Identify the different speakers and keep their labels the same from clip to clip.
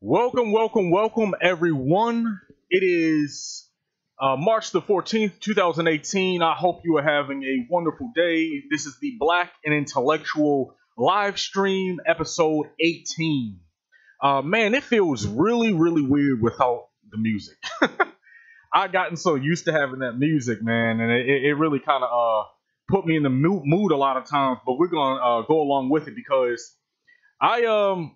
Speaker 1: Welcome, everyone. It is March the 14th, 2018. I hope you are having a wonderful day. This is the Black and Intellectual live stream, episode 18. Man, it feels really weird without the music. I've gotten so used to having that music, man, and it really kind of put me in the mood a lot of times. But we're gonna go along with it because I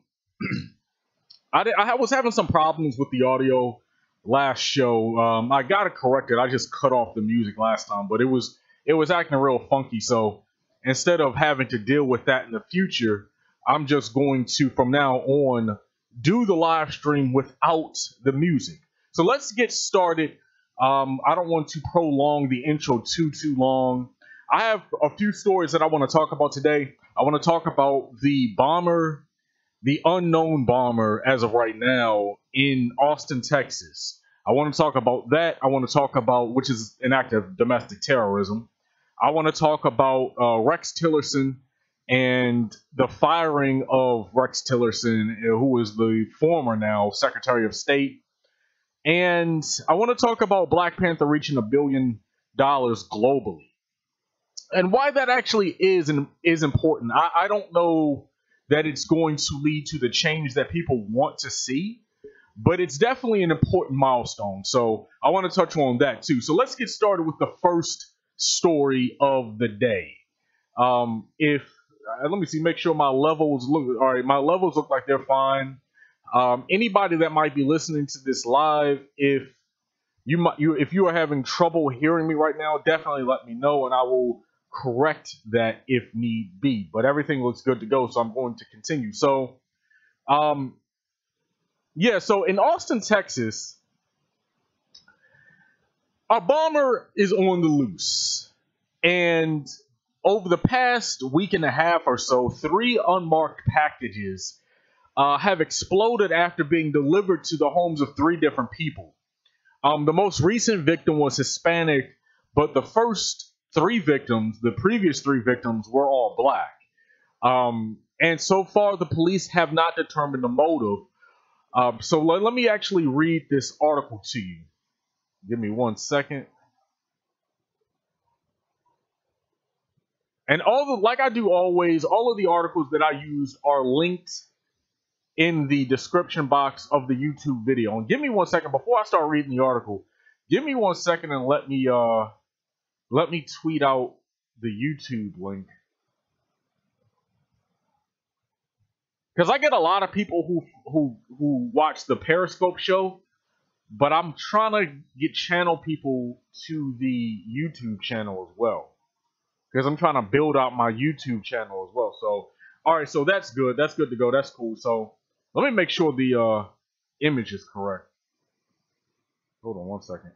Speaker 1: I was having some problems with the audio last show. I got it corrected. I just cut off the music last time, but it was acting real funky. So instead of having to deal with that in the future, I'm just going to from now on do the live stream without the music. So let's get started. I don't want to prolong the intro too long. I have a few stories that I want to talk about today. I want to talk about the unknown bomber as of right now in Austin, Texas. I want to talk about that. I want to talk about, which is an act of domestic terrorism. I want to talk about Rex Tillerson and the firing of Rex Tillerson, who is the former now Secretary of State. And I want to talk about Black Panther reaching $1 billion globally. And why that actually is important. I don't know that it's going to lead to the change that people want to see, but it's definitely an important milestone. So I want to touch on that too. So let's get started with the first story of the day. If let me see, make sure my levels look all right. My levels look like they're fine. Anybody that might be listening to this live, if you are having trouble hearing me right now, definitely let me know, and I will correct that if need be. But everything looks good to go, so I'm going to continue. So, so in Austin, Texas, a bomber is on the loose, and over the past week and a half or so, 3 unmarked packages have exploded after being delivered to the homes of 3 different people. The most recent victim was Hispanic, but the previous three victims were all black. And so far, the police have not determined the motive. So let me actually read this article to you. Give me 1 second. And like I do always, all of the articles that I use are linked in the description box of the YouTube video. And give me 1 second before I start reading the article. Give me 1 second and let me tweet out the YouTube link, because I get a lot of people who watch the Periscope show, but I'm trying to get channel people to the YouTube channel as well, because I'm trying to build out my YouTube channel as well. So all right, so that's good. That's good to go. That's cool. So let me make sure the image is correct. Hold on 1 second.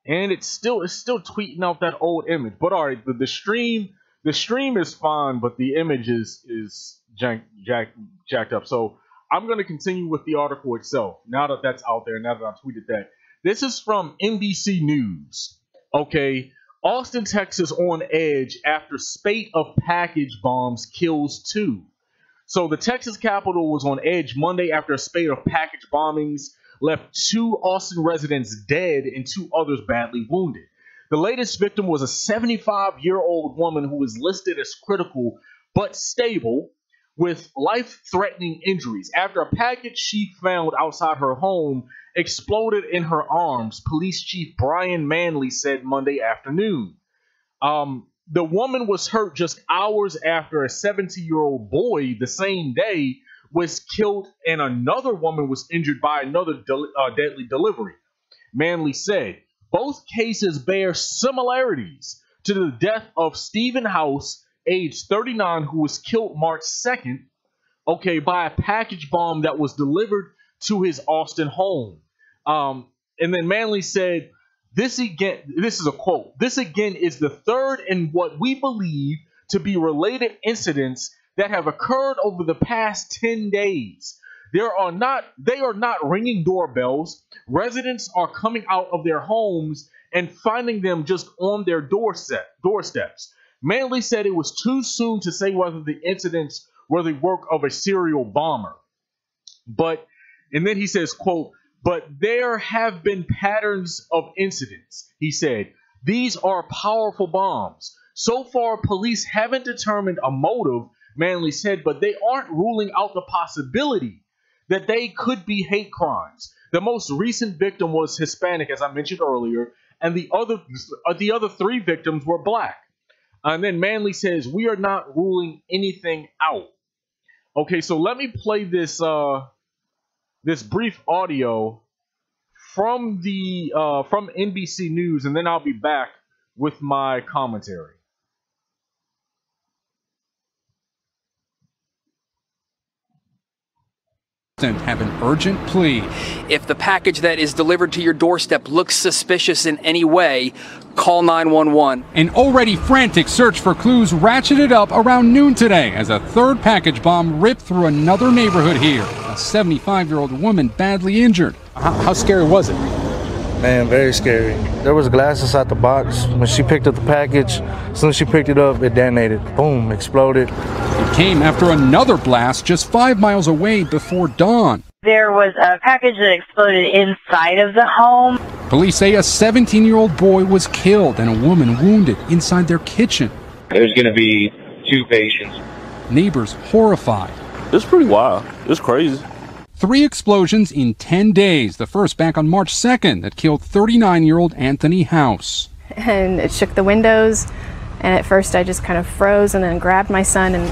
Speaker 1: And it's still tweeting out that old image. But all right, the stream is fine, but the image is jacked up. So I'm going to continue with the article itself. Now that that's out there, now that I tweeted that. This is from NBC News. Okay, Austin, Texas on edge after spate of package bombs kills 2. So the Texas Capitol was on edge Monday after a spate of package bombings left 2 Austin residents dead and 2 others badly wounded. The latest victim was a 75-year-old woman who was listed as critical but stable with life-threatening injuries after a package she found outside her home exploded in her arms, Police Chief Brian Manley said Monday afternoon. The woman was hurt just hours after a 17-year-old boy the same day was killed and another woman was injured by another deadly delivery. Manley said both cases bear similarities to the death of Stephen House, age 39, who was killed March 2nd, by a package bomb that was delivered to his Austin home. And then Manley said, this is a quote, "This again is the third in what we believe to be related incidents that have occurred over the past 10 days. They are not ringing doorbells. Residents are coming out of their homes and finding them just on their doorsteps. Manley said it was too soon to say whether the incidents were the work of a serial bomber. And then he says, quote, but there have been patterns of incidents, he said. These are powerful bombs. So far, police haven't determined a motive, Manley said, but they aren't ruling out the possibility that they could be hate crimes. The most recent victim was Hispanic, as I mentioned earlier, and the other three victims were black. And then Manley says, we are not ruling anything out. Okay, so let me play this this brief audio from NBC News, and then I'll be back with my commentary.
Speaker 2: Have an urgent plea.
Speaker 3: If the package that is delivered to your doorstep looks suspicious in any way, call 911.
Speaker 2: An already frantic search for clues ratcheted up around noon today as a third package bomb ripped through another neighborhood here. A 75-year-old woman badly injured. How scary was it?
Speaker 4: Man, very scary. There was glass inside the box. When she picked up the package, as soon as she picked it up, it detonated. Boom, exploded.
Speaker 2: It came after another blast just 5 miles away before dawn.
Speaker 5: There was a package that exploded inside of the home.
Speaker 2: Police say a 17-year-old boy was killed and a woman wounded inside their kitchen.
Speaker 6: There's going to be 2 patients.
Speaker 2: Neighbors horrified.
Speaker 7: It's pretty wild. It's crazy.
Speaker 2: 3 explosions in 10 days. The first back on March 2nd that killed 39-year-old Anthony House.
Speaker 8: And it shook the windows. And at first I just kind of froze and then grabbed my son and...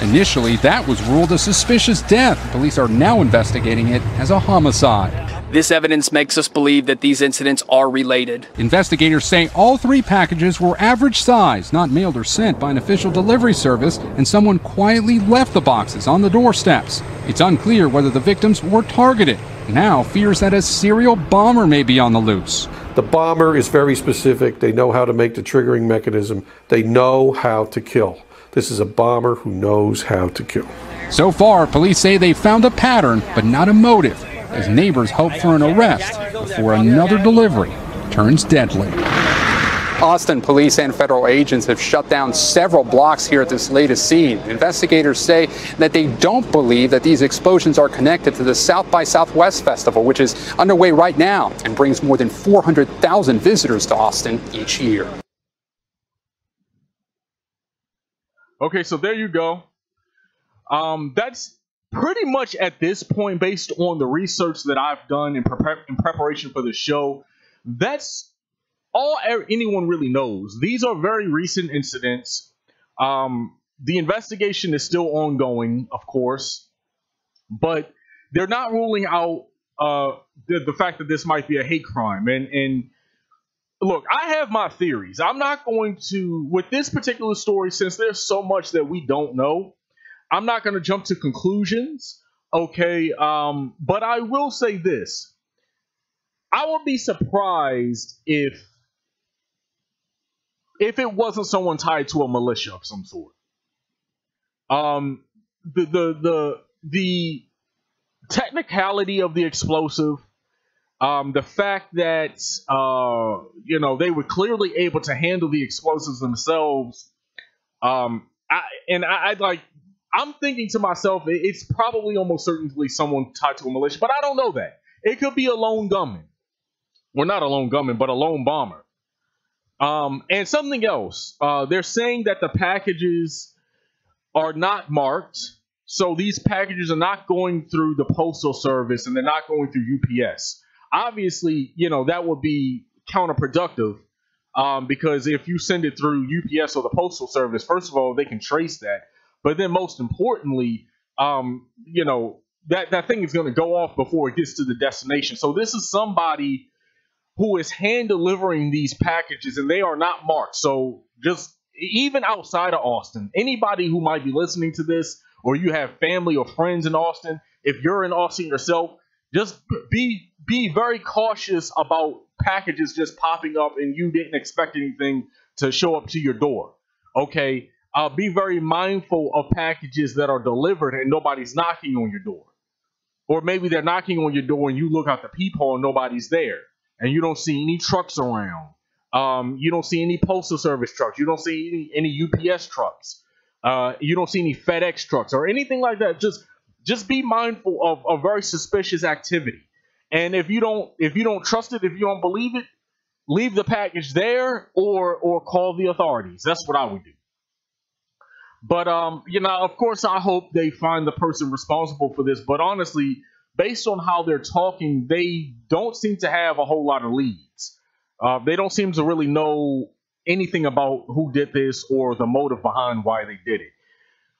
Speaker 2: Initially, that was ruled a suspicious death. Police are now investigating it as a homicide.
Speaker 3: This evidence makes us believe that these incidents are related.
Speaker 2: Investigators say all 3 packages were average size, not mailed or sent by an official delivery service, and someone quietly left the boxes on the doorsteps. It's unclear whether the victims were targeted. Now fears that a serial bomber may be on the loose.
Speaker 9: The bomber is very specific. They know how to make the triggering mechanism. They know how to kill. This is a bomber who knows how to kill.
Speaker 2: So far, police say they found a pattern, but not a motive, as neighbors hope for an arrest before another delivery turns deadly.
Speaker 10: Austin police and federal agents have shut down several blocks here at this latest scene. Investigators say that they don't believe that these explosions are connected to the South by Southwest Festival, which is underway right now and brings more than 400,000 visitors to Austin each year.
Speaker 1: Okay, so there you go. That's pretty much at this point, based on the research that I've done in preparation for the show, that's all anyone really knows. These are very recent incidents. The investigation is still ongoing, of course, but they're not ruling out the fact that this might be a hate crime. And look, I have my theories. I'm not going to, with this particular story, since there's so much that we don't know, I'm not going to jump to conclusions, okay? But I will say this. I would be surprised if it wasn't someone tied to a militia of some sort. The technicality of the explosive, the fact that they were clearly able to handle the explosives themselves, I'm thinking to myself, it's probably almost certainly someone tied to a militia, but I don't know that. It could be a lone gunman. Well, not a lone gunman, but a lone bomber. And something else. They're saying that the packages are not marked. So these packages are not going through the Postal Service and they're not going through UPS. Obviously, that would be counterproductive because if you send it through UPS or the Postal Service, first of all, they can trace that. But then most importantly, that thing is going to go off before it gets to the destination. So this is somebody who is hand delivering these packages and they are not marked. So just even outside of Austin, anybody who might be listening to this, or you have family or friends in Austin, if you're in Austin yourself, just be very cautious about packages just popping up and you didn't expect anything to show up to your door. Okay. Be very mindful of packages that are delivered and nobody's knocking on your door. Or maybe they're knocking on your door and you look out the peephole and nobody's there, and you don't see any trucks around. You don't see any postal service trucks. You don't see any UPS trucks. You don't see any FedEx trucks or anything like that. Just be mindful of very suspicious activity. And if you don't trust it, if you don't believe it, leave the package there or call the authorities. That's what I would do. But of course, I hope they find the person responsible for this. But honestly, based on how they're talking, they don't seem to have a whole lot of leads. They don't seem to really know anything about who did this or the motive behind why they did it.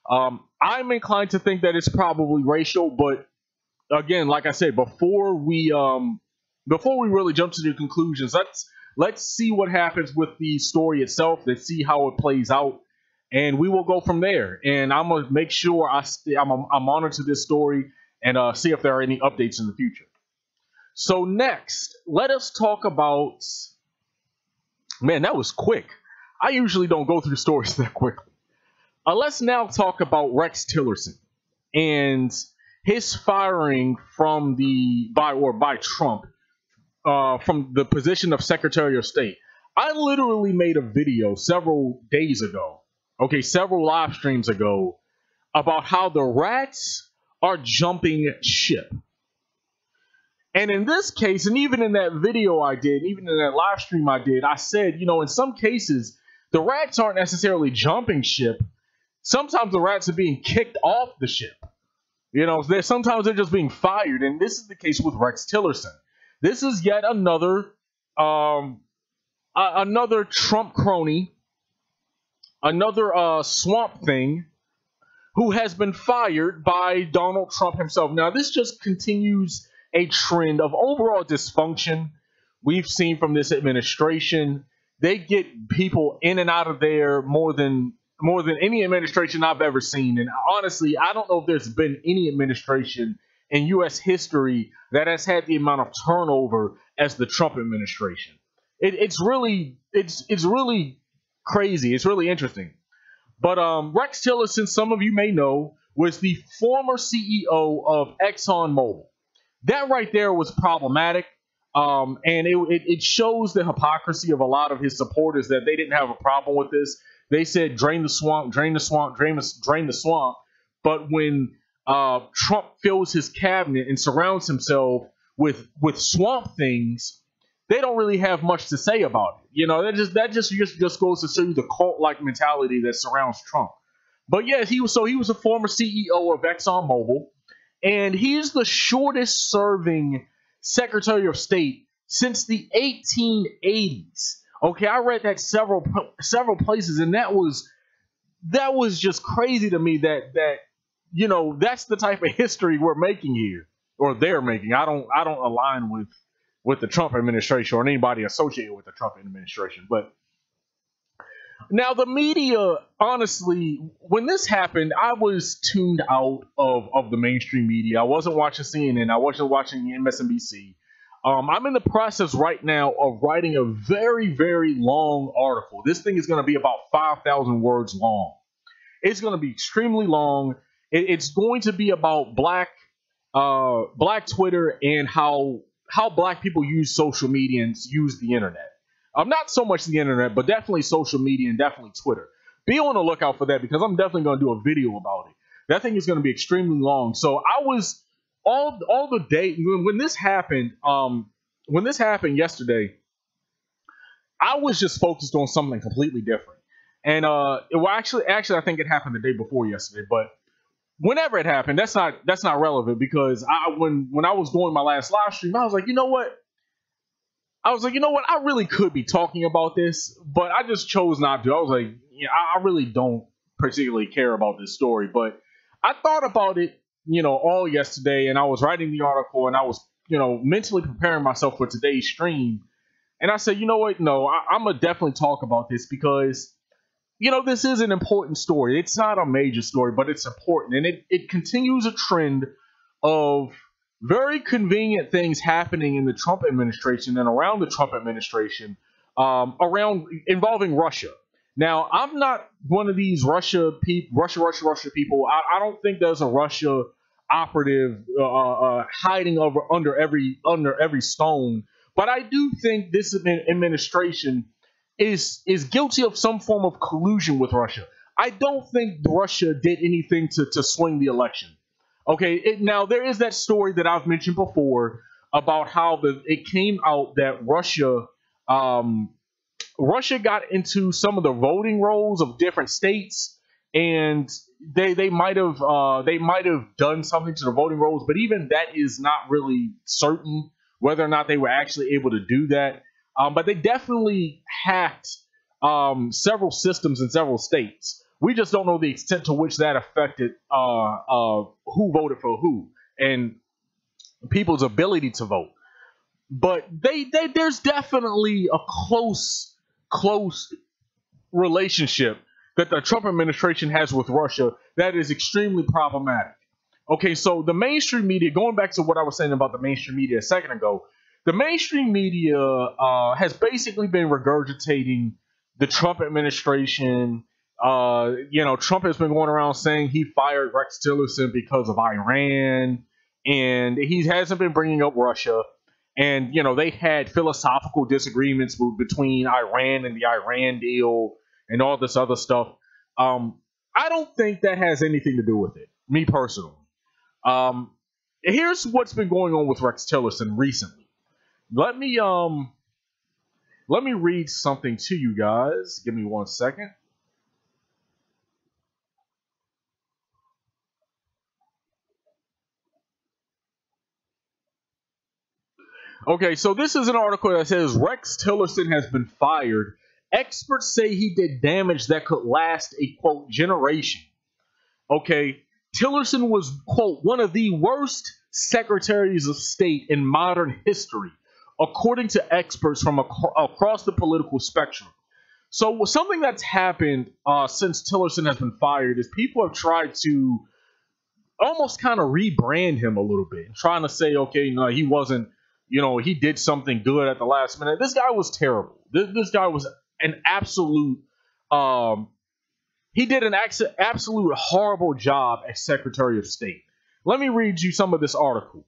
Speaker 1: I'm inclined to think that it's probably racial, but again, like I said, before we really jump to the conclusions, let's see what happens with the story itself. Let's see how it plays out, and we will go from there. And I'm gonna make sure I'm monitor this story and see if there are any updates in the future. So next, let us talk about. Man, that was quick. I usually don't go through stories that quickly. Let's now talk about Rex Tillerson and his firing by Trump from the position of Secretary of State. I literally made a video several days ago, several live streams ago, about how the rats are jumping ship. And in this case, and even in that video I did, even in that live stream I did, I said, in some cases, the rats aren't necessarily jumping ship. Sometimes the rats are being kicked off the ship. Sometimes they're just being fired. And this is the case with Rex Tillerson. This is yet another Trump crony, another swamp thing who has been fired by Donald Trump himself. Now, this just continues a trend of overall dysfunction we've seen from this administration. They get people in and out of there more than any administration I've ever seen. And honestly, I don't know if there's been any administration in U.S. history that has had the amount of turnover as the Trump administration. It's really crazy. It's really interesting. But Rex Tillerson, some of you may know, was the former CEO of ExxonMobil. That right there was problematic. And it shows the hypocrisy of a lot of his supporters that they didn't have a problem with this. They said, drain the swamp, drain the swamp, drain the swamp. But when Trump fills his cabinet and surrounds himself with swamp things, they don't really have much to say about it. That just goes to show you the cult-like mentality that surrounds Trump. But yeah, he was a former CEO of ExxonMobil, and he's the shortest serving Secretary of State since the 1880s. I read that several places, and that was just crazy to me that that's the type of history we're making here, or they're making. I don't align with the Trump administration or anybody associated with the Trump administration. But now the media, honestly, when this happened, I was tuned out of the mainstream media. I wasn't watching CNN. I wasn't watching MSNBC. I'm in the process right now of writing a very, very long article. This thing is going to be about 5,000 words long. It's going to be extremely long. It's going to be about Black Twitter and how Black people use social media and use the internet. Not so much the internet, but definitely social media and definitely Twitter. Be on the lookout for that, because I'm definitely going to do a video about it. That thing is going to be extremely long. So I was all the day when this happened. When this happened yesterday, I was just focused on something completely different. And actually, I think it happened the day before yesterday. But whenever it happened, that's not relevant, because when I was doing my last live stream, I was like, you know what? I really could be talking about this, but I just chose not to. I was like, I really don't particularly care about this story, but I thought about it, all yesterday, and I was writing the article, and I was, mentally preparing myself for today's stream. And I said, you know what? No, I'm going to definitely talk about this, because, this is an important story. It's not a major story, but it's important. And it continues a trend of very convenient things happening in the Trump administration and around the Trump administration, involving Russia. Now, I'm not one of these Russia people. I don't think there's a Russia operative hiding under every stone. But I do think this administration is guilty of some form of collusion with Russia. I don't think Russia did anything to swing the election. Okay, now there is that story that I've mentioned before about how it came out that Russia got into some of the voting rolls of different states, and they might have done something to the voting rolls, but even that is not really certain whether or not they were actually able to do that. But they definitely hacked several systems in several states. We just don't know the extent to which that affected who voted for who and people's ability to vote. But there's definitely a close relationship that the Trump administration has with Russia that is extremely problematic. Okay, so the mainstream media, going back to what I was saying about the mainstream media a second ago, the mainstream media has basically been regurgitating the Trump administration. Trump has been going around saying he fired Rex Tillerson because of Iran, and he hasn't been bringing up Russia. And, they had philosophical disagreements between Iran and the Iran deal and all this other stuff. I don't think that has anything to do with it, me personally. Here's what's been going on with Rex Tillerson recently. Let me read something to you guys. Give me 1 second. Okay, so this is an article that says Rex Tillerson has been fired. Experts say he did damage that could last a, quote, generation. Okay, Tillerson was, quote, one of the worst secretaries of state in modern history, according to experts from across the political spectrum. So something that's happened since Tillerson has been fired is people have tried to almost kind of rebrand him a little bit, trying to say, okay, no, he wasn't, he did something good at the last minute. This guy was terrible. This guy was an absolute, he did an absolute horrible job as Secretary of State. Let me read you some of this article.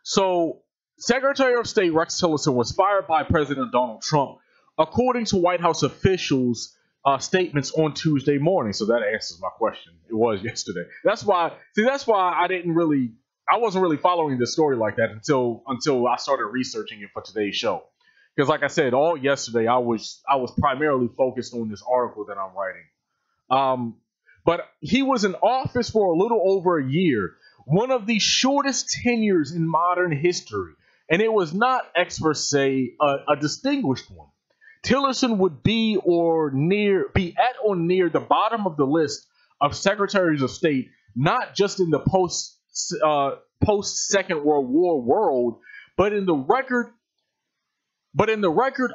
Speaker 1: So, Secretary of State Rex Tillerson was fired by President Donald Trump, according to White House officials' statements on Tuesday morning. So that answers my question. It was yesterday. That's why I wasn't really following this story like that until I started researching it for today's show. Because like I said, all yesterday I was primarily focused on this article that I'm writing. But he was in office for a little over a year, one of the shortest tenures in modern history. And it was not, experts say, a distinguished one. Tillerson would be at or near the bottom of the list of secretaries of state, not just in the post Second World War world, but in the record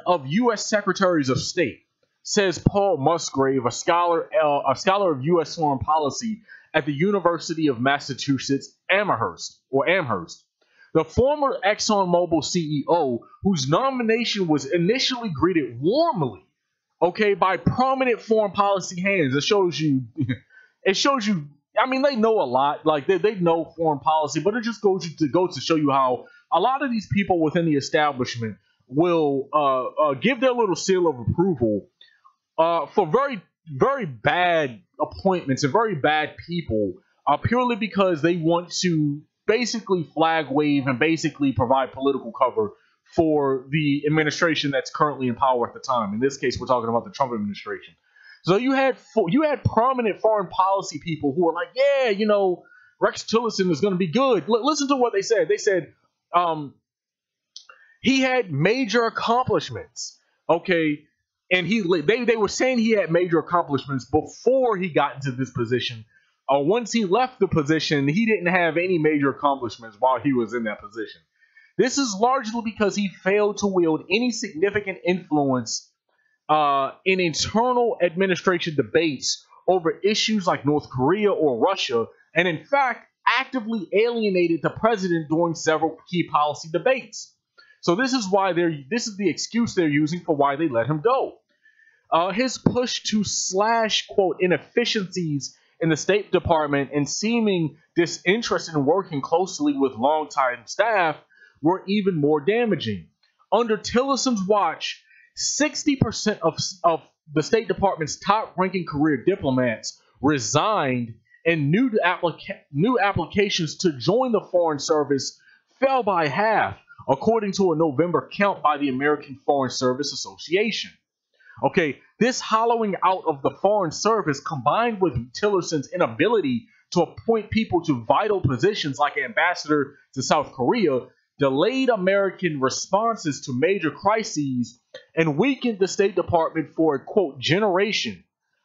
Speaker 1: of U.S. secretaries of state, says Paul Musgrave, a scholar of U.S. foreign policy at the University of Massachusetts Amherst. The former ExxonMobil CEO, whose nomination was initially greeted warmly, by prominent foreign policy hands. It shows you. I mean, they know a lot. Like they know foreign policy, but it just goes to show you how a lot of these people within the establishment will give their little seal of approval for very, very bad appointments and very bad people, purely because they want to basically flag wave and basically provide political cover for the administration that's currently in power at the time. In this case, we're talking about the Trump administration. So you had prominent foreign policy people who were like, yeah, Rex Tillerson is going to be good. Listen to what they said. They said he had major accomplishments. Okay, and they were saying he had major accomplishments before he got into this position. Once he left the position, he didn't have any major accomplishments while he was in that position. This is largely because he failed to wield any significant influence in internal administration debates over issues like North Korea or Russia, and in fact, actively alienated the president during several key policy debates. So this is the excuse they're using for why they let him go. His push to slash, quote, inefficiencies in the State Department and seeming disinterest in working closely with longtime staff were even more damaging. Under Tillerson's watch, 60% of the State Department's top-ranking career diplomats resigned, and new applications to join the Foreign Service fell by half, according to a November count by the American Foreign Service Association. Okay, this hollowing out of the Foreign Service, combined with Tillerson's inability to appoint people to vital positions like ambassador to South Korea, delayed American responses to major crises and weakened the State Department for a, quote, generation,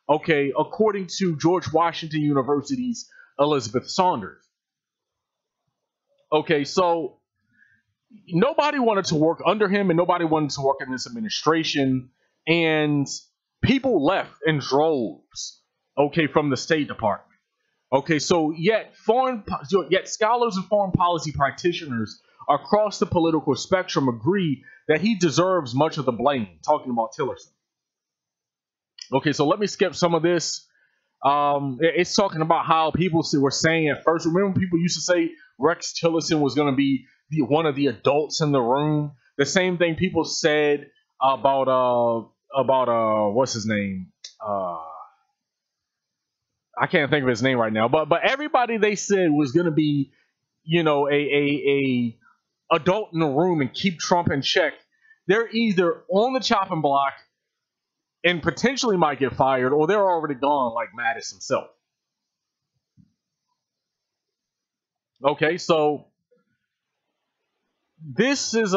Speaker 1: okay, according to George Washington University's Elizabeth Saunders. Okay, so nobody wanted to work under him and nobody wanted to work in this administration, and people left in droves, okay, from the State Department. Okay, so yet scholars and foreign policy practitioners across the political spectrum agree that he deserves much of the blame, talking about Tillerson. Okay, so let me skip some of this. It's talking about how people were saying at first, remember people used to say Rex Tillerson was going to be one of the adults in the room? The same thing people said about what's his name? I can't think of his name right now, but everybody they said was going to be, you know, a adult in the room and keep Trump in check. They're either on the chopping block and potentially might get fired, or they're already gone, like Mattis himself. Okay, so this is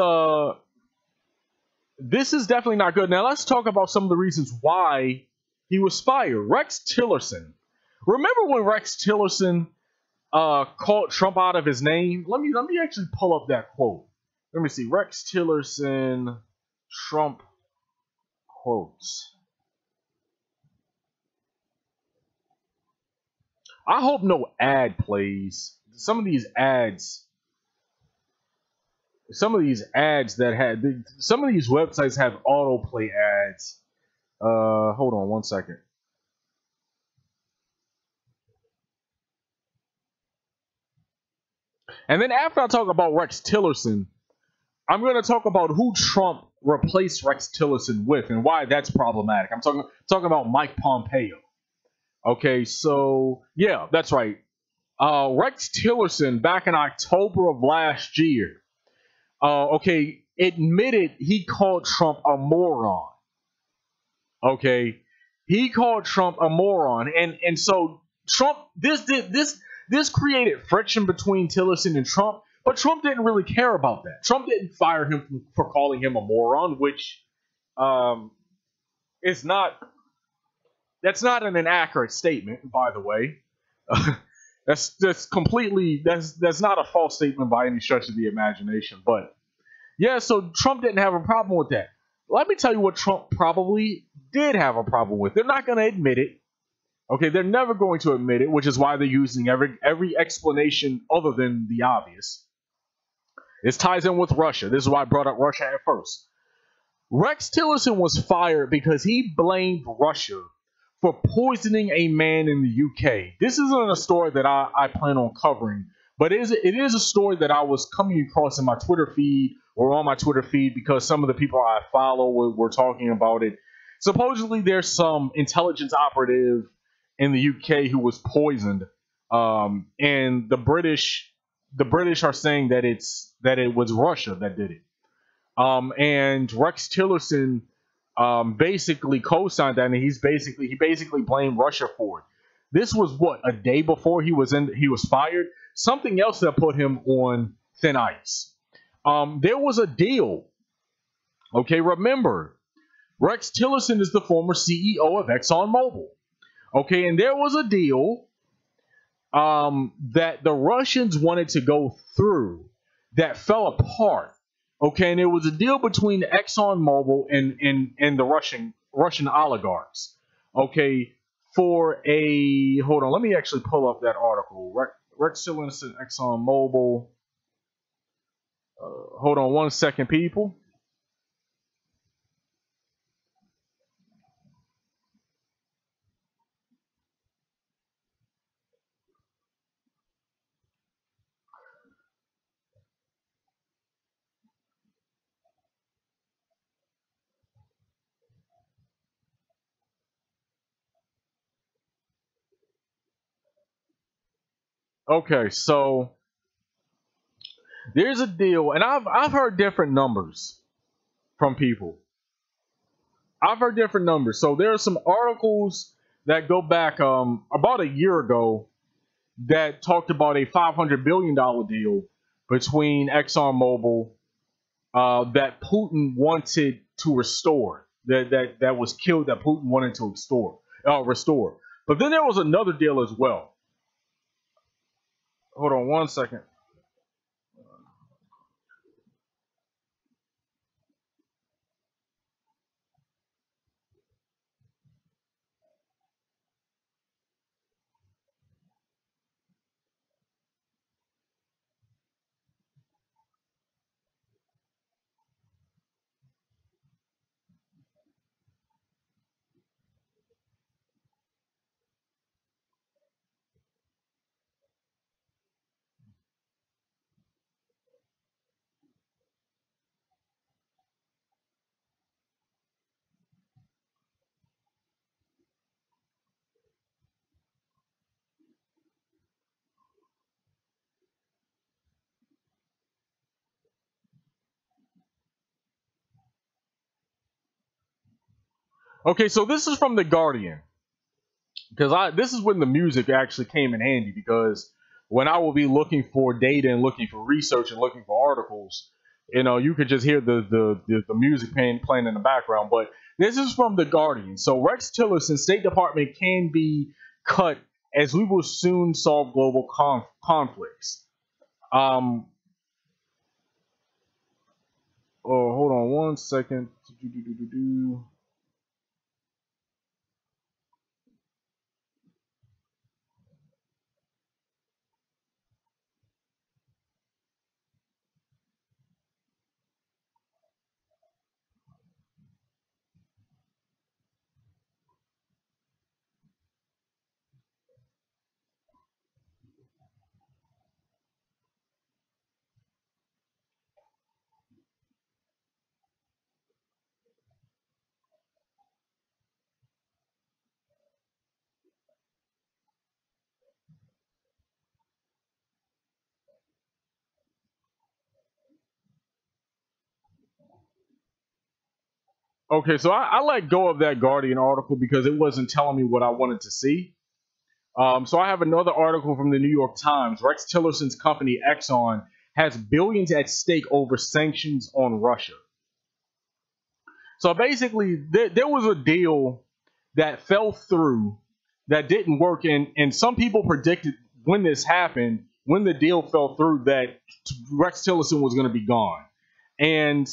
Speaker 1: definitely not good. Now let's talk about some of the reasons why he was fired. Rex Tillerson. Remember when Rex Tillerson called Trump out of his name? Let me actually pull up that quote. Let me see. Rex Tillerson, Trump quotes. I hope no ad plays. Some of these ads that had some of these websites have autoplay ads. Hold on one second. And then after I talk about Rex Tillerson, I'm going to talk about who Trump replaced Rex Tillerson with and why that's problematic. I'm talking about Mike Pompeo. Okay, so yeah, that's right. Rex Tillerson, back in October of last year, admitted he called Trump a moron. Okay, he called Trump a moron, and so Trump this created friction between Tillerson and Trump, but Trump didn't really care about that. Trump didn't fire him for calling him a moron, which is not. That's not an inaccurate statement, by the way. That's not a false statement by any stretch of the imagination. But yeah, so Trump didn't have a problem with that. Let me tell you what Trump probably did have a problem with. They're not going to admit it. Okay, they're never going to admit it, which is why they're using every explanation other than the obvious. This ties in with Russia. This is why I brought up Russia at first. Rex Tillerson was fired because he blamed Russia for poisoning a man in the UK. This isn't a story that I plan on covering, but it is a story that I was coming across in my Twitter feed or on my Twitter feed because some of the people I follow were talking about it. Supposedly, there's some intelligence operative in the UK who was poisoned, and the British are saying that it was Russia that did it. And Rex Tillerson basically co-signed that, and he basically blamed Russia for it. This was what, a day before he was fired. Something else that put him on thin ice. There was a deal. Okay, remember, Rex Tillerson is the former CEO of ExxonMobil. Okay, and there was a deal that the Russians wanted to go through that fell apart. Okay, and it was a deal between ExxonMobil and the Russian oligarchs. Okay, hold on, let me actually pull up that article. Rex Tillerson, ExxonMobil. Hold on one second, people. Okay, so there's a deal, and I've heard different numbers from people. I've heard different numbers. So there are some articles that go back about a year ago that talked about a $500 billion deal between ExxonMobil that Putin wanted to restore. That was killed. That Putin wanted to restore. But then there was another deal as well. Hold on one second. Okay, so this is from The Guardian. Because this is when the music actually came in handy, because when I will be looking for data and looking for research and looking for articles, you could just hear the music playing in the background. But this is from The Guardian. So Rex Tillerson, State Department can be cut as we will soon solve global conflicts. Oh, hold on one second. Okay, so I let go of that Guardian article because it wasn't telling me what I wanted to see. So I have another article from the New York Times. Rex Tillerson's company Exxon has billions at stake over sanctions on Russia. So basically, there was a deal that fell through that didn't work, and some people predicted when this happened, when the deal fell through, that Rex Tillerson was going to be gone. And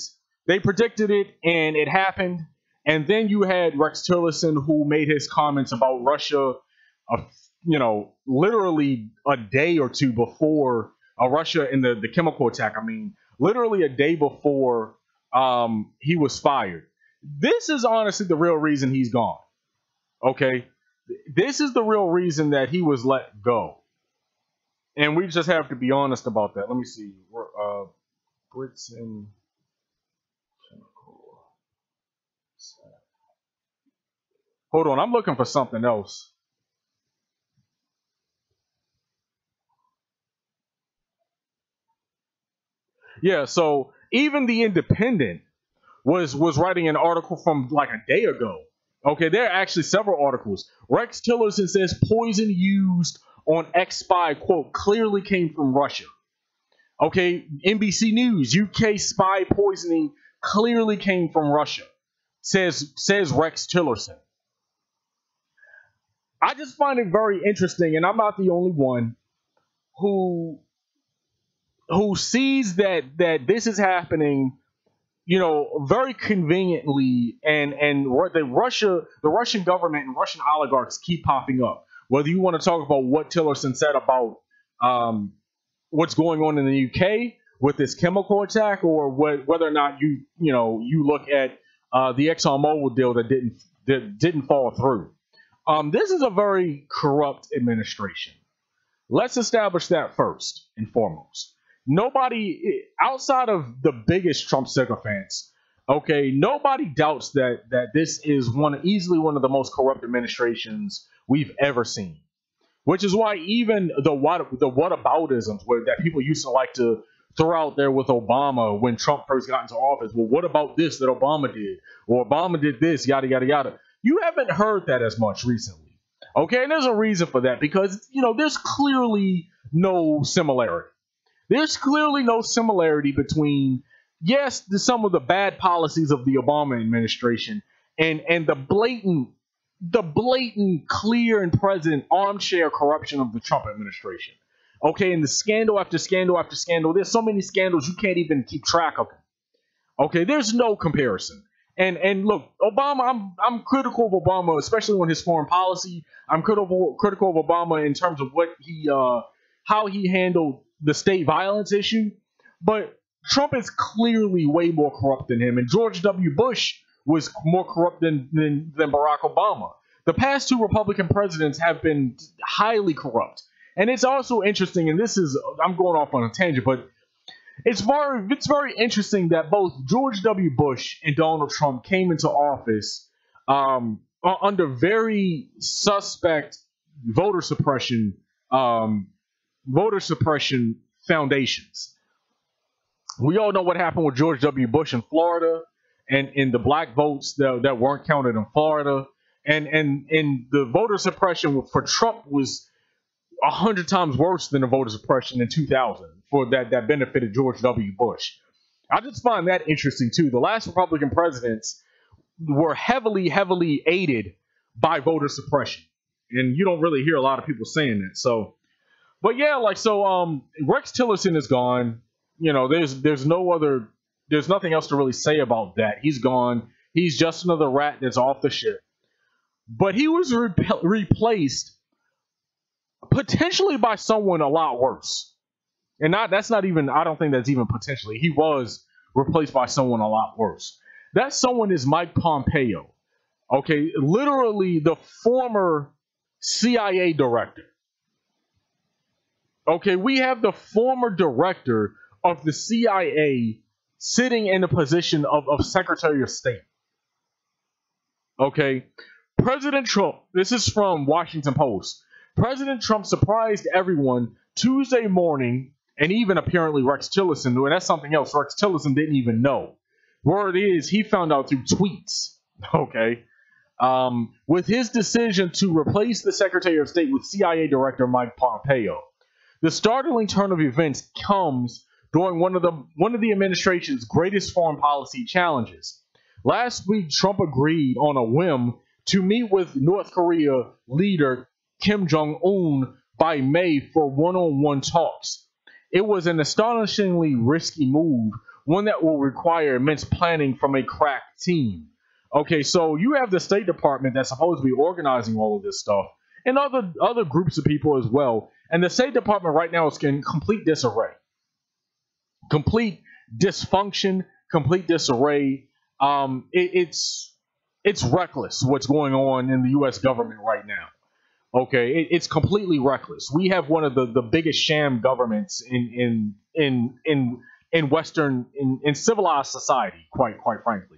Speaker 1: they predicted it, and it happened. And then you had Rex Tillerson, who made his comments about Russia, literally a day or two before Russia and the chemical attack. I mean, literally a day before he was fired. This is honestly the real reason he's gone. Okay? This is the real reason that he was let go. And we just have to be honest about that. Let me see. Brits and hold on, I'm looking for something else. Yeah, so even the Independent was writing an article from like a day ago. Okay, there are actually several articles. Rex Tillerson says poison used on ex-spy, quote, clearly came from Russia. Okay, NBC News, UK spy poisoning clearly came from Russia, says Rex Tillerson. I just find it very interesting, and I'm not the only one who sees that this is happening, very conveniently, and the Russian government and Russian oligarchs keep popping up. Whether you want to talk about what Tillerson said about what's going on in the UK with this chemical attack, or whether or not you look at the ExxonMobil deal that didn't fall through. This is a very corrupt administration. Let's establish that first and foremost. Nobody outside of the biggest Trump sycophants, okay, nobody doubts that this is easily one of the most corrupt administrations we've ever seen. which is why even the whataboutisms that people used to like to throw out there with Obama when Trump first got into office. Well, what about this that Obama did? Or Obama did this, yada, yada, yada. You haven't heard that as much recently. Okay, and there's a reason for that because, there's clearly no similarity. There's clearly no similarity between, yes, some of the bad policies of the Obama administration and the blatant, clear and present armchair corruption of the Trump administration. Okay, and the scandal after scandal after scandal. There's so many scandals you can't even keep track of them. Okay, there's no comparison. And look, Obama, I'm critical of Obama, especially on his foreign policy. I'm critical of Obama in terms of what how he handled the state violence issue. But Trump is clearly way more corrupt than him, and George W. Bush was more corrupt than Barack Obama. The past two Republican presidents have been highly corrupt. And it's also interesting, and I'm going off on a tangent, but it's very interesting that both George W. Bush and Donald Trump came into office under very suspect voter suppression foundations. We all know what happened with George W. Bush in Florida and in the black votes that weren't counted in Florida. And the voter suppression for Trump was 100 times worse than the voter suppression in 2000 for that benefited George W. Bush. I just find that interesting too. The last Republican presidents were heavily aided by voter suppression, and you don't really hear a lot of people saying that. So, but yeah, Rex Tillerson is gone. There's nothing else to really say about that. He's gone. He's just another rat that's off the ship. But he was replaced potentially by someone a lot worse. And I don't think that's even potentially. He was replaced by someone a lot worse. That someone is Mike Pompeo. Okay, literally the former CIA director. Okay, we have the former director of the CIA sitting in the position of Secretary of State. Okay, President Trump, this is from Washington Post. President Trump surprised everyone Tuesday morning, and even apparently Rex Tillerson, and that's something else Rex Tillerson didn't even know. Word is he found out through tweets, okay, with his decision to replace the Secretary of State with CIA Director Mike Pompeo. The startling turn of events comes during one of the administration's greatest foreign policy challenges. Last week, Trump agreed on a whim to meet with North Korea leader Kim Jong-un by May for one-on-one talks. It was an astonishingly risky move, one that will require immense planning from a crack team. Okay, so you have the State Department that's supposed to be organizing all of this stuff, and other groups of people as well. And the State Department right now is in complete disarray. Complete dysfunction, complete disarray. It's reckless what's going on in the U.S. government right now. Okay, it's completely reckless. We have one of the biggest sham governments in Western civilized society. Quite frankly,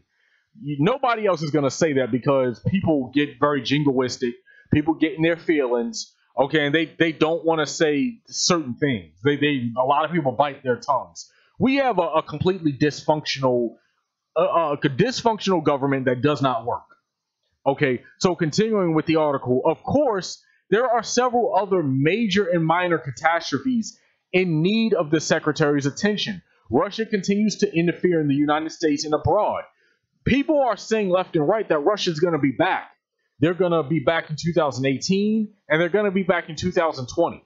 Speaker 1: nobody else is going to say that because people get very jingoistic. People get in their feelings. Okay, and they don't want to say certain things. A lot of people bite their tongues. We have a completely dysfunctional government that does not work. Okay, so continuing with the article, of course, there are several other major and minor catastrophes in need of the Secretary's attention. Russia continues to interfere in the United States and abroad. People are saying left and right that Russia's going to be back. They're going to be back in 2018, and they're going to be back in 2020.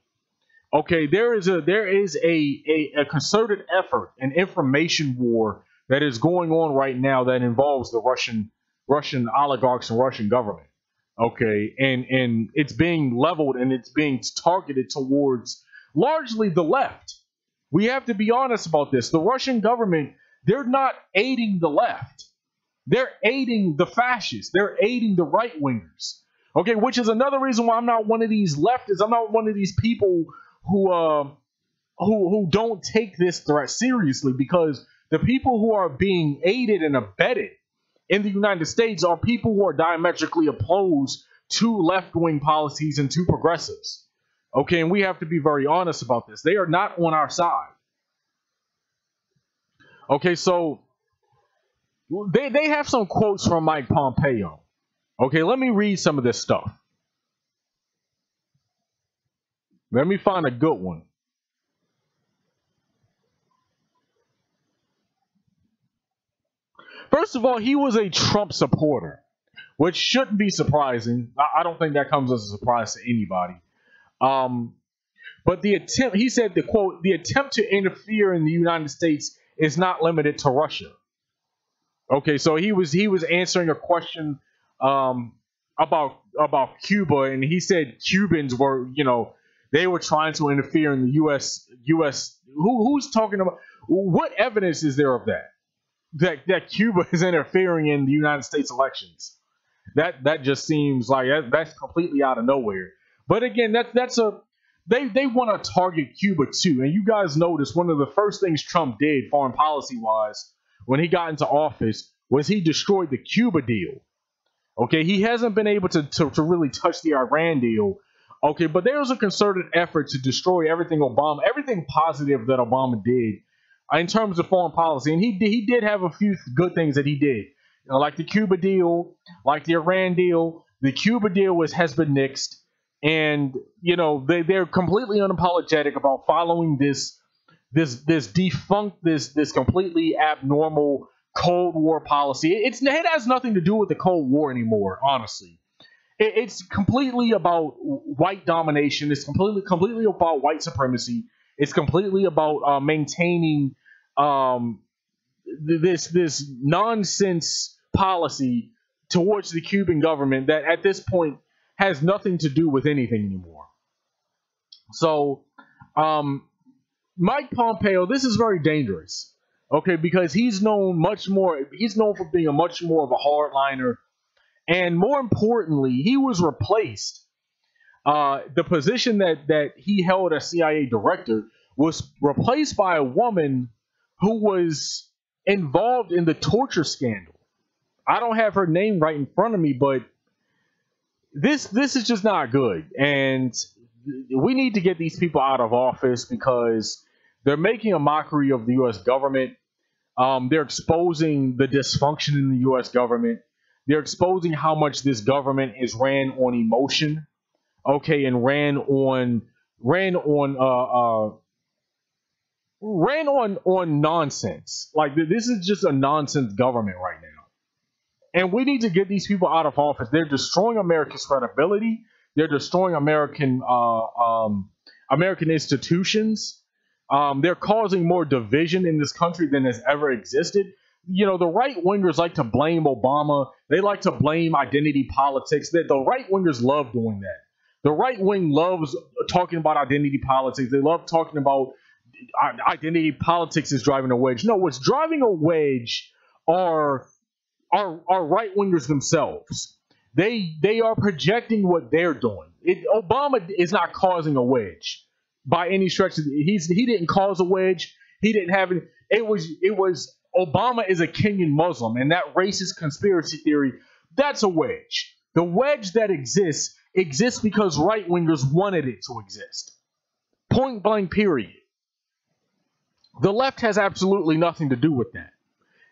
Speaker 1: Okay, there is a concerted effort, an information war that is going on right now that involves the Russian oligarchs and Russian government. Okay, and it's being leveled and it's being targeted towards largely the left. We have to be honest about this. The Russian government, they're not aiding the left. They're aiding the fascists. They're aiding the right-wingers. Okay, which is another reason why I'm not one of these leftists. I'm not one of these people who don't take this threat seriously, because the people who are being aided and abetted in the United States are people who are diametrically opposed to left-wing policies and to progressives. Okay, and we have to be very honest about this. They are not on our side. Okay, so they have some quotes from Mike Pompeo. Okay, let me read some of this stuff. Let me find a good one. First of all, he was a Trump supporter, which shouldn't be surprising. I don't think that comes as a surprise to anybody. But the attempt, he said, the quote, the attempt to interfere in the United States is not limited to Russia. Okay, so he was answering a question about Cuba, and he said Cubans were, they were trying to interfere in the U.S. Who's talking about? What evidence is there of that? That Cuba is interfering in the United States elections? That just seems like that's completely out of nowhere. But again, they want to target Cuba too. And you guys notice one of the first things Trump did, foreign policy wise, when he got into office, was he destroyed the Cuba deal. Okay, he hasn't been able to really touch the Iran deal. Okay, but there was a concerted effort to destroy everything positive that Obama did in terms of foreign policy. And he did have a few good things that he did, like the Cuba deal, like the Iran deal. The Cuba deal has been nixed, and they're completely unapologetic about following this completely abnormal Cold War policy. It has nothing to do with the Cold War anymore, honestly. It's completely about white domination. It's completely about white supremacy. It's completely about maintaining this nonsense policy towards the Cuban government that at this point has nothing to do with anything anymore. So, Mike Pompeo, this is very dangerous, okay, because he's known for being a much more of a hardliner, and more importantly, he was replaced. The position that he held as CIA director was replaced by a woman who was involved in the torture scandal. I don't have her name right in front of me, but this is just not good, and we need to get these people out of office because they're making a mockery of the U.S. government. They're exposing the dysfunction in the U.S. government. They're exposing how much this government is ran on emotion, okay, and ran on nonsense. Like, this is just a nonsense government right now. And we need to get these people out of office. They're destroying America's credibility. They're destroying American institutions. They're causing more division in this country than has ever existed. The right-wingers like to blame Obama. They like to blame identity politics. The right-wingers love doing that. The right wing loves talking about identity politics. They love talking about identity politics is driving a wedge. No, what's driving a wedge are right-wingers themselves. They are projecting what they're doing. Obama is not causing a wedge by any stretch. He didn't cause a wedge. He didn't have it. It was Obama is a Kenyan Muslim, and that racist conspiracy theory, that's a wedge. The wedge that exists because right-wingers wanted it to exist. Point blank, period. The left has absolutely nothing to do with that.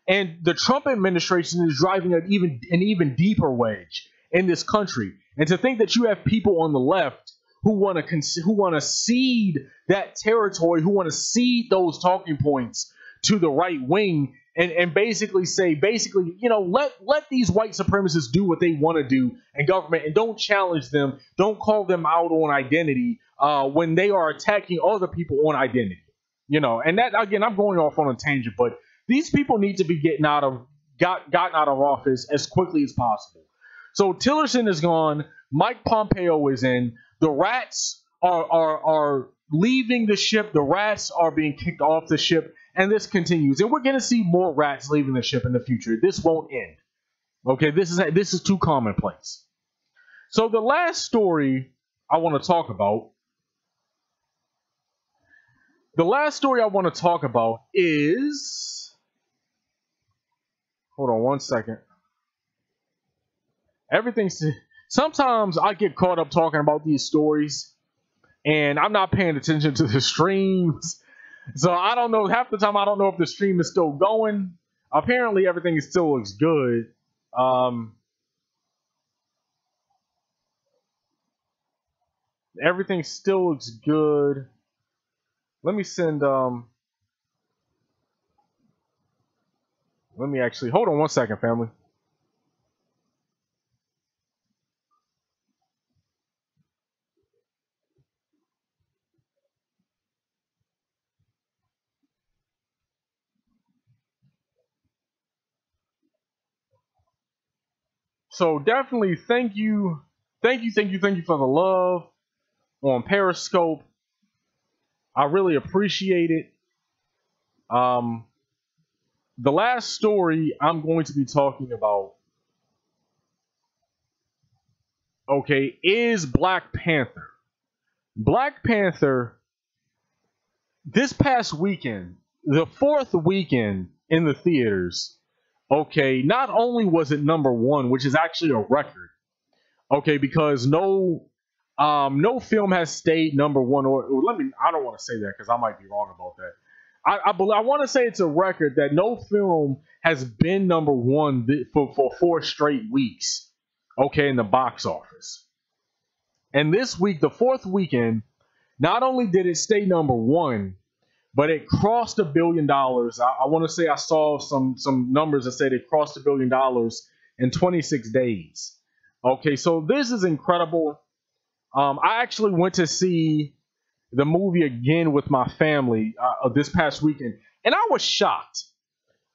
Speaker 1: And the Trump administration is driving an even deeper wedge in this country. And to think that you have people on the left who want to cede that territory, who want to cede those talking points to the right wing, and basically say, let these white supremacists do what they want to do in government, and don't challenge them, don't call them out on identity when they are attacking other people on identity. And that, again, I'm going off on a tangent, but these people need to be gotten out of office as quickly as possible. So Tillerson is gone. Mike Pompeo is in. The rats are leaving the ship. The rats are being kicked off the ship, and this continues. And we're going to see more rats leaving the ship in the future. This won't end. Okay, this is too commonplace. So the last story I want to talk about. Is, hold on one second. Sometimes I get caught up talking about these stories, and I'm not paying attention to the streams. So I don't know. Half the time, I don't know if the stream is still going. Apparently, everything still looks good. Everything still looks good. Let me send. Let me actually hold on one second, family. So definitely thank you for the love on Periscope. I really appreciate it. The last story I'm going to be talking about, okay, is Black Panther. Black Panther, this past weekend, the 4th weekend in the theaters, okay, not only was it number 1, which is actually a record, okay, because no film has stayed number 1, or I don't want to say that because I might be wrong about that. I want to say it's a record that no film has been number 1 for 4 straight weeks, okay, in the box office. And this week, the 4th weekend, not only did it stay number 1, but it crossed $1 billion. I want to say I saw some numbers that said it crossed $1 billion in 26 days. Okay, so this is incredible. I actually went to see the movie again with my family this past weekend, and I was shocked.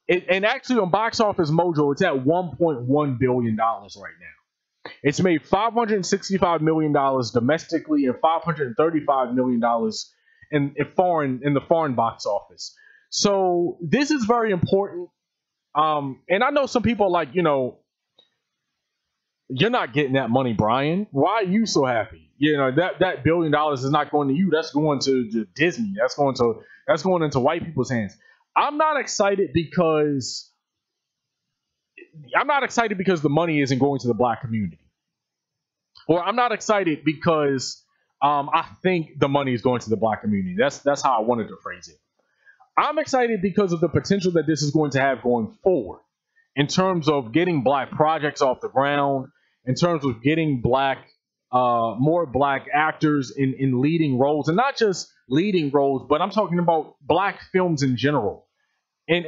Speaker 1: And actually on Box Office Mojo, it's at $1.1 billion right now. It's made $565 million domestically and $535 million in the foreign box office. So this is very important. And I know some people are like, you're not getting that money, Brian. Why are you so happy? That $1 billion is not going to you. That's going to Disney. That's going into white people's hands. I'm not excited because the money isn't going to the black community. Or I'm not excited because I think the money is going to the black community. That's how I wanted to phrase it. I'm excited because of the potential that this is going to have going forward in terms of getting black projects off the ground, in terms of getting more black actors in leading roles, and not just leading roles, but I'm talking about black films in general. And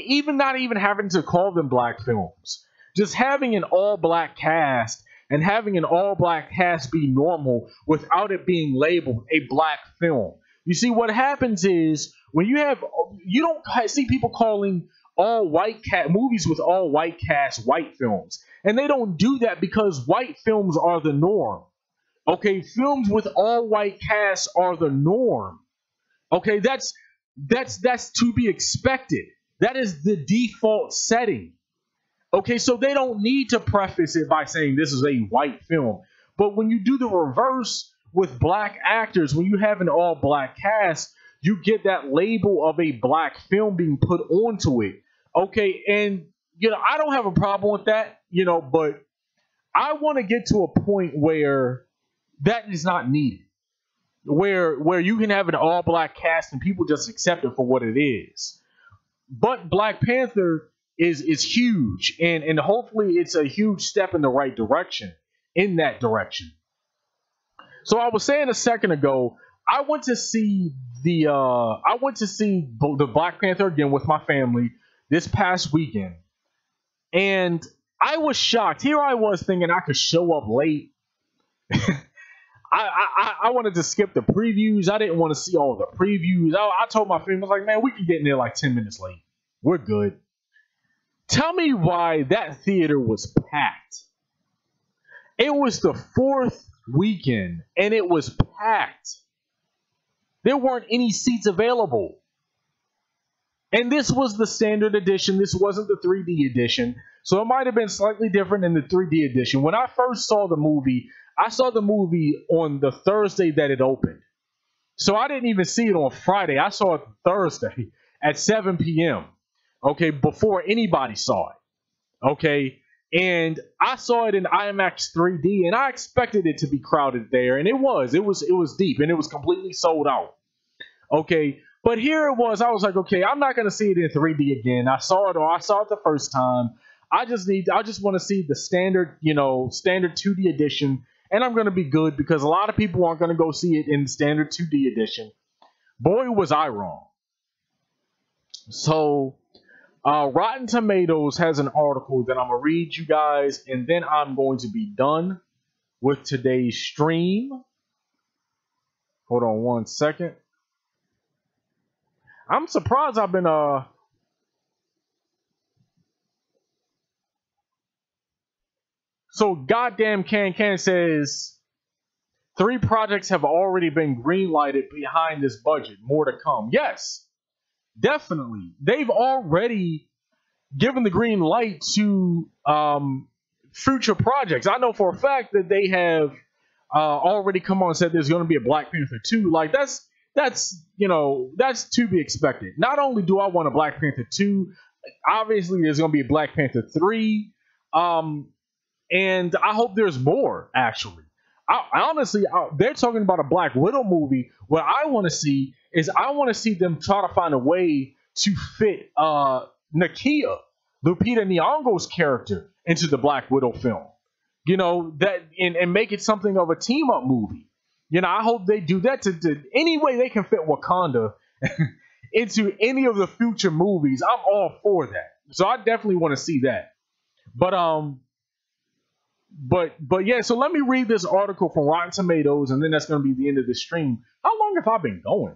Speaker 1: even not even having to call them black films, just having an all black cast and having an all black cast be normal without it being labeled a black film. You see, what happens is when you don't see people calling all white movies with all white cast white films, and they don't do that because white films are the norm. Okay, films with all white casts are the norm. Okay, that's to be expected. That is the default setting. Okay, so they don't need to preface it by saying this is a white film. But when you do the reverse with black actors, when you have an all black cast, you get that label of a black film being put onto it. Okay, and I don't have a problem with that, but I want to get to a point where that is not needed. Where you can have an all black cast and people just accept it for what it is. But Black Panther is huge, and hopefully it's a huge step in the right direction, in that direction. So I was saying a second ago, I went to see the Black Panther again with my family this past weekend, and I was shocked. Here I was thinking I could show up late. I wanted to skip the previews. I didn't want to see all the previews. I told my family, I was like, man, we can get in there like 10 minutes late. We're good. Tell me why that theater was packed. It was the 4th weekend, and it was packed. There weren't any seats available. And this was the standard edition. This wasn't the 3D edition. So it might have been slightly different in the 3D edition. When I first saw the movie, I saw the movie on the Thursday that it opened. So I didn't even see it on Friday. I saw it Thursday at 7 p.m. Okay, before anybody saw it. Okay, And I saw it in IMAX 3D, and I expected it to be crowded there, and it was deep, and it was completely sold out. Okay, but here it was. I was like, okay, I'm not gonna see it in 3D again. I saw it the first time. I just want to see the standard 2D edition, and I'm gonna be good because a lot of people aren't gonna go see it in the standard 2D edition. Boy, was I wrong. So, Rotten Tomatoes has an article that I'm gonna read you guys, and then I'm going to be done with today's stream. Hold on one second. I'm surprised I've been So goddamn Can says 3 projects have already been greenlighted behind this budget. More to come. Yes, definitely. They've already given the green light to future projects. I know for a fact that they have already come on and said there's going to be a Black Panther 2. Like that's to be expected. Not only do I want a Black Panther 2, obviously there's going to be a Black Panther 3. And I hope there's more, actually. Honestly, they're talking about a Black Widow movie. What I want to see is I want to see them try to find a way to fit Nakia, Lupita Nyong'o's character, into the Black Widow film. And make it something of a team-up movie. I hope they do that to any way they can fit Wakanda into any of the future movies. I'm all for that. So I definitely want to see that. But yeah, so let me read this article from Rotten Tomatoes, and then that's going to be the end of the stream. How long have I been going?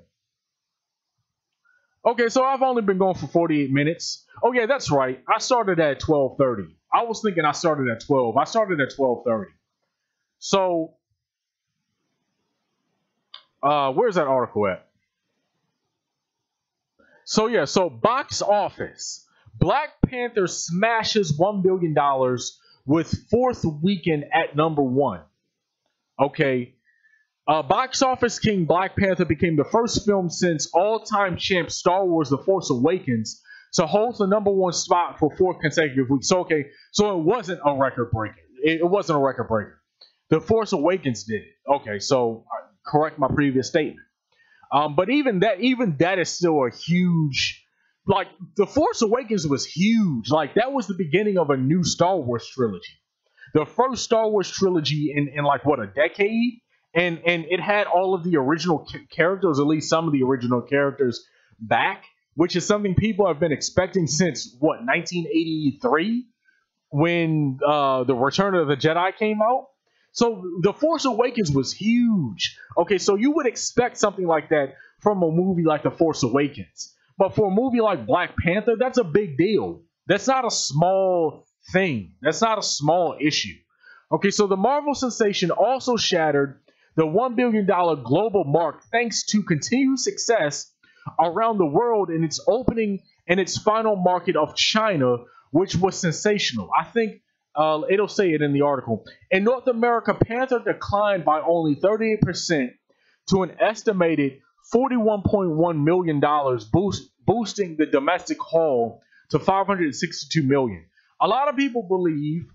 Speaker 1: Okay, so I've only been going for 48 minutes. Oh yeah, that's right. I started at 12:30. I was thinking I started at 12. I started at 12:30. So, where's that article at? So yeah, so box office. Black Panther smashes $1 billion with 4th weekend at number 1. Okay. Box office king Black Panther became the first film since all-time champ Star Wars The Force Awakens to hold the number 1 spot for 4 consecutive weeks. So, okay, so it wasn't a record breaker. It wasn't a record breaker. The Force Awakens did it. Okay, so correct my previous statement. But even that is still a huge... Like, The Force Awakens was huge. Like, that was the beginning of a new Star Wars trilogy. The first Star Wars trilogy in like, what, a decade? And it had all of the original characters, at least some of the original characters, back, which is something people have been expecting since, what, 1983? When The Return of the Jedi came out? So, The Force Awakens was huge. Okay, so you would expect something like that from a movie like The Force Awakens. But for a movie like Black Panther, that's a big deal. That's not a small thing. That's not a small issue. Okay, so the Marvel sensation also shattered the $1 billion global mark thanks to continued success around the world in its opening and its final market of China, which was sensational. I think it'll say it in the article. In North America, Panther declined by only 38% to an estimated $41.1 million, boosting the domestic haul to $562 million. A lot of people believe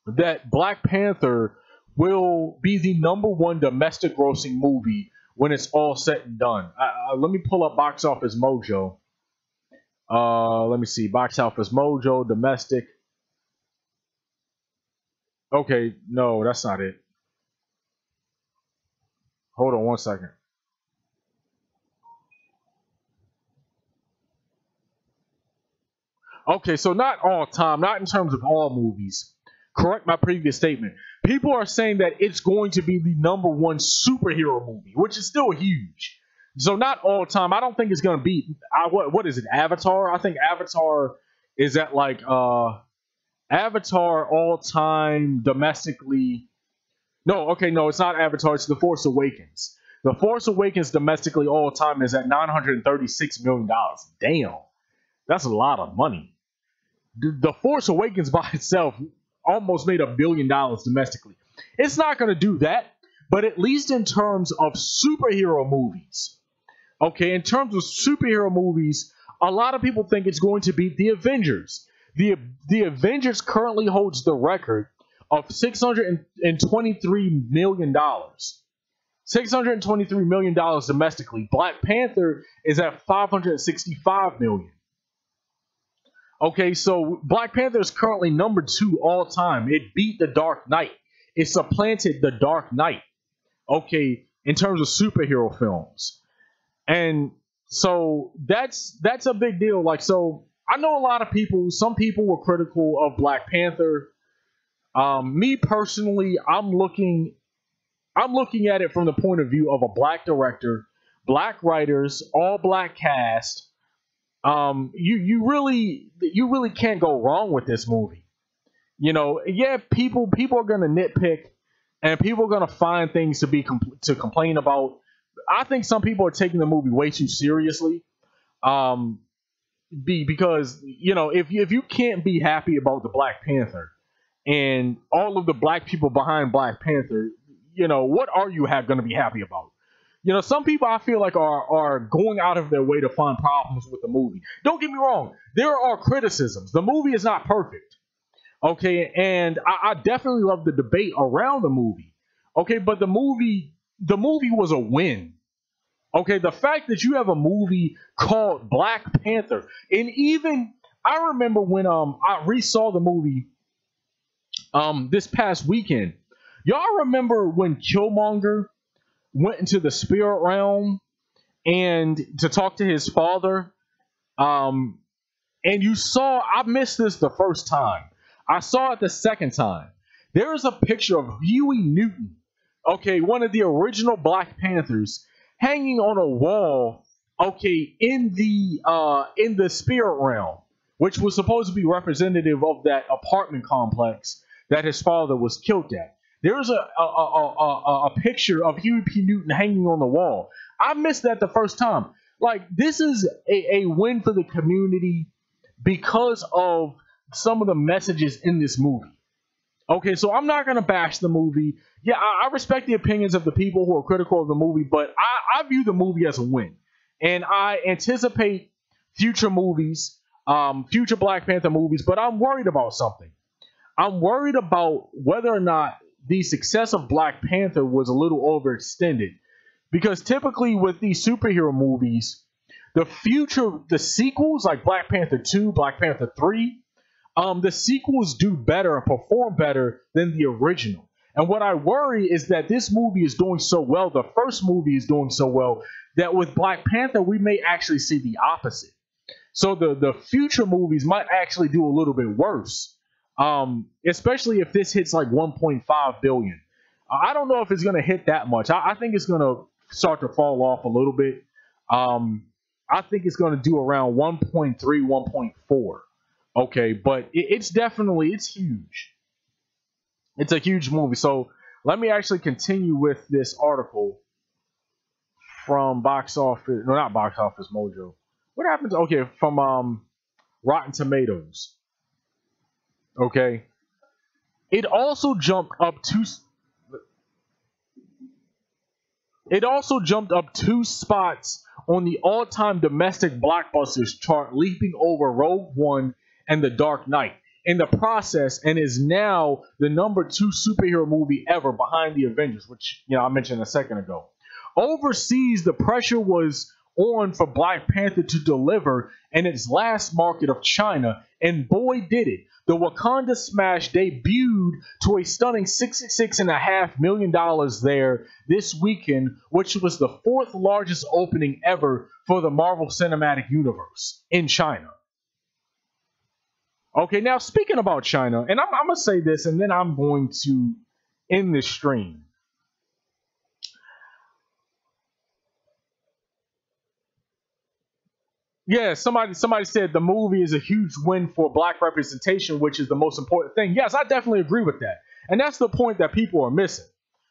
Speaker 1: that Black Panther will be the number 1 domestic grossing movie when it's all said and done. Let me pull up Box Office Mojo. Let me see. Box Office Mojo, domestic. Okay, no, that's not it. Hold on one second. Okay, so not all time, not in terms of all movies. Correct my previous statement. People are saying that it's going to be the number 1 superhero movie, which is still huge. So not all time. I don't think it's going to be, what is it, Avatar? I think Avatar is at like, Avatar all time domestically. No, okay, no, it's not Avatar. It's The Force Awakens. The Force Awakens domestically all time is at $936 million. Damn. That's a lot of money. The Force Awakens by itself almost made $1 billion domestically. It's not going to do that, but at least in terms of superhero movies. Okay, in terms of superhero movies, a lot of people think it's going to beat The Avengers. The Avengers currently holds the record of $623 million. $623 million domestically. Black Panther is at $565 million. Okay, so Black Panther is currently number 2 all time. It beat The Dark Knight. It supplanted The Dark Knight. Okay, in terms of superhero films. And so that's a big deal. Like, so I know a lot of people, some people were critical of Black Panther. Me personally, I'm looking at it from the point of view of a black director, black writers, all black cast. You really can't go wrong with this movie. You know, yeah, people are gonna nitpick, and people are gonna find things to complain about. I think some people are taking the movie way too seriously. Because you know, if you can't be happy about the Black Panther and all of the black people behind Black Panther, you know, what are you going to be happy about? You know, some people I feel like are going out of their way to find problems with the movie. Don't get me wrong. There are criticisms. The movie is not perfect. Okay. And I definitely love the debate around the movie. Okay. But the movie was a win. Okay. The fact that you have a movie called Black Panther, and even I remember when I re-saw the movie this past weekend. Y'all remember when Killmonger went into the spirit realm and to talk to his father? And you saw, I missed this the first time. I saw it the second time. There is a picture of Huey Newton, okay, one of the original Black Panthers, hanging on a wall, okay, in the spirit realm, which was supposed to be representative of that apartment complex that his father was killed at. There's a picture of Huey P. Newton hanging on the wall. I missed that the first time. Like, this is a win for the community because of some of the messages in this movie. Okay, so I'm not going to bash the movie. Yeah, I respect the opinions of the people who are critical of the movie, but I view the movie as a win. And I anticipate future movies, future Black Panther movies, but I'm worried about something. I'm worried about whether or not the success of Black Panther was a little overextended. Because typically with these superhero movies, the sequels like Black Panther 2, Black Panther 3, the sequels do better and perform better than the original. And what I worry is that this movie is doing so well, the first movie is doing so well, that with Black Panther, we may actually see the opposite. So the future movies might actually do a little bit worse. Especially if this hits like 1.5 billion. I don't know if it's going to hit that much. I think it's going to start to fall off a little bit. I think it's going to do around 1.3, 1.4. Okay, but it's huge. It's a huge movie. So let me actually continue with this article from not Box Office Mojo. What happens? Okay, from Rotten Tomatoes. Okay, it also jumped up two spots on the all-time domestic blockbusters chart, leaping over Rogue One and The Dark Knight in the process, and is now the number 2 superhero movie ever behind the Avengers, which I mentioned a second ago. Overseas, the pressure was on for Black Panther to deliver in its last market of China, and boy did it. The Wakanda Smash debuted to a stunning $66.5 million there this weekend, which was the 4th largest opening ever for the Marvel Cinematic Universe in China. Okay, now speaking about China, and I'm going to say this and then I'm going to end this stream. Yeah, somebody said the movie is a huge win for black representation, which is the most important thing. Yes, I definitely agree with that. And that's the point that people are missing.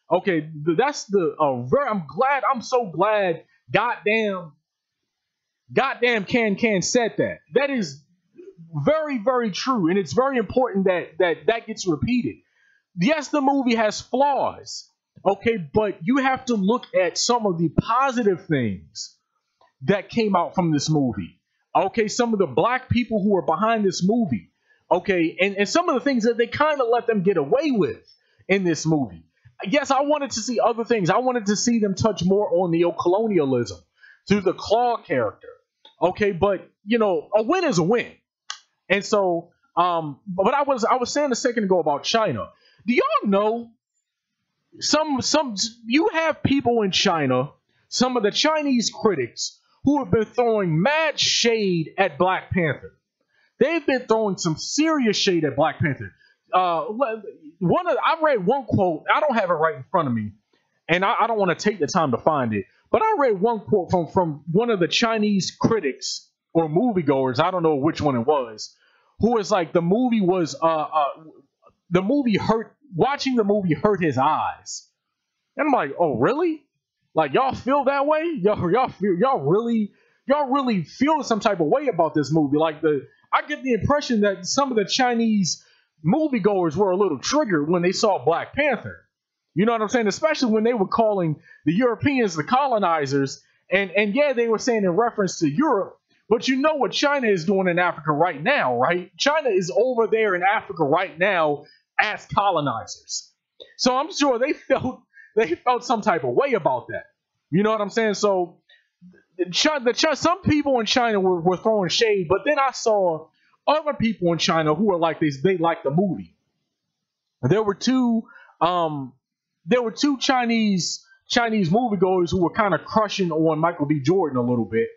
Speaker 1: Okay, that's I'm so glad goddamn Can said that. That is very, very true. And it's very important that gets repeated. Yes, the movie has flaws. Okay, but you have to look at some of the positive things that came out from this movie. Okay, some of the black people who are behind this movie. Okay, and some of the things that they kind of let them get away with in this movie. Yes, I wanted to see other things. I wanted to see them touch more on neo-colonialism through the Claw character. Okay, but you know, a win is a win. And so, but I was saying a second ago about China. Do y'all know some you have people in China, some of the Chinese critics who have been throwing mad shade at Black Panther. They've been throwing some serious shade at Black Panther. I read one quote. I don't have it right in front of me, and I don't want to take the time to find it. But I read one quote from one of the Chinese critics or moviegoers. I don't know which one it was. Who was like, the movie hurt. Watching the movie hurt his eyes. And I'm like, oh really? Like, y'all feel that way? Y'all really feel some type of way about this movie? Like, I get the impression that some of the Chinese moviegoers were a little triggered when they saw Black Panther. You know what I'm saying? Especially when they were calling the Europeans the colonizers. And yeah, they were saying in reference to Europe. But you know what China is doing in Africa right now, right? China is over there in Africa right now as colonizers. So I'm sure they felt some type of way about that. You know what I'm saying? So some people in China were throwing shade, but then I saw other people in China who were like this. They liked the movie. There were two Chinese moviegoers who were kind of crushing on Michael B. Jordan a little bit,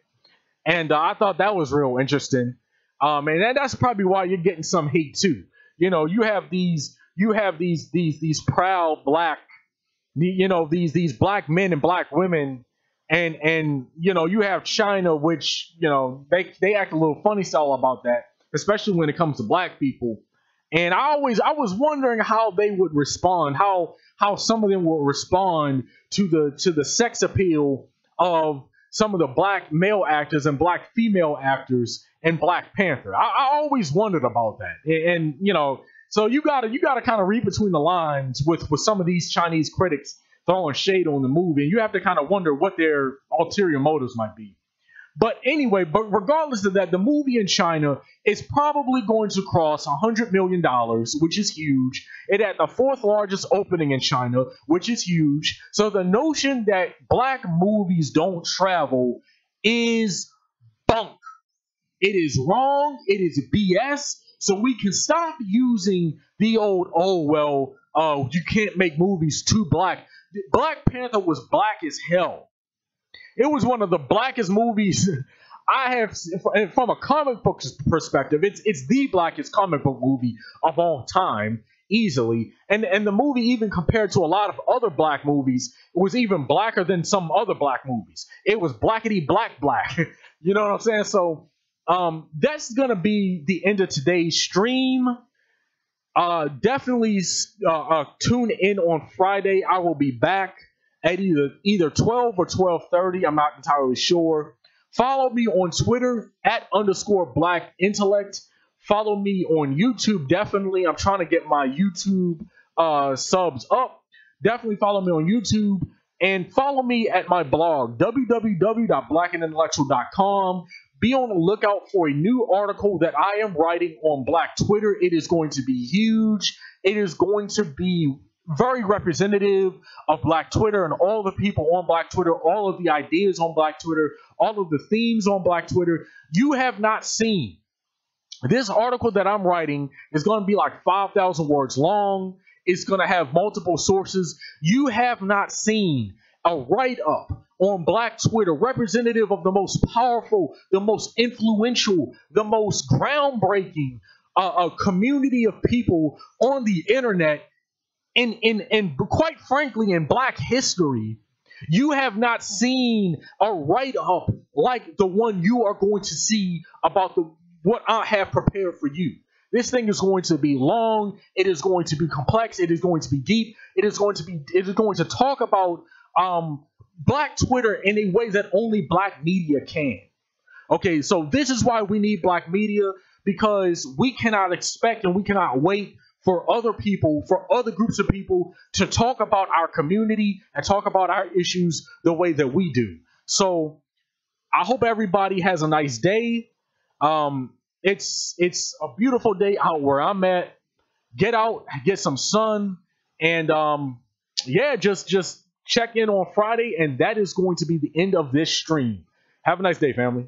Speaker 1: and I thought that was real interesting. And that's probably why you're getting some hate too. You know, you have these proud black, you know, these black men and black women, and you know, you have China, which, you know, they act a little funny style about that, especially when it comes to black people. And I was wondering how they would respond, how some of them will respond to the sex appeal of some of the black male actors and black female actors in Black Panther. I always wondered about that, and you know, so you gotta kind of read between the lines with some of these Chinese critics throwing shade on the movie, and you have to kind of wonder what their ulterior motives might be. But anyway, regardless of that, the movie in China is probably going to cross $100 million, which is huge. It had the 4th largest opening in China, which is huge. So the notion that black movies don't travel is bunk. It is wrong. It is BS. So we can stop using the old, you can't make movies too black. Black Panther was black as hell. It was one of the blackest movies I have, from a comic book perspective. It's the blackest comic book movie of all time, easily. And the movie, even compared to a lot of other black movies, it was even blacker than some other black movies. It was blackety black. You know what I'm saying? So that's gonna be the end of today's stream. Definitely tune in on Friday. I will be back at either 12 or 12:30. I'm not entirely sure. Follow me on Twitter @_blackintellect. Follow me on YouTube. Definitely, I'm trying to get my YouTube subs up. Definitely follow me on YouTube, and follow me at my blog www.blackandintellectual.com. Be on the lookout for a new article that I am writing on Black Twitter. It is going to be huge. It is going to be very representative of Black Twitter and all the people on Black Twitter, all of the ideas on Black Twitter, all of the themes on Black Twitter. You have not seen. This article that I'm writing is going to be like 5,000 words long. It's going to have multiple sources. You have not seen a write-up on Black Twitter representative of the most powerful, the most influential, the most groundbreaking a community of people on the internet. And quite frankly, in Black history, you have not seen a write-up like the one you are going to see about what I have prepared for you. This thing is going to be long. It is going to be complex. It is going to be deep. It is going to talk about Black Twitter in a way that only Black media can. Okay, so this is why we need Black media, because we cannot expect and we cannot wait for other people, for other groups of people to talk about our community and talk about our issues the way that we do. So I hope everybody has a nice day. it's a beautiful day out where I'm at. Get out, get some sun, and yeah, just check in on Friday, and that is going to be the end of this stream. Have a nice day, family.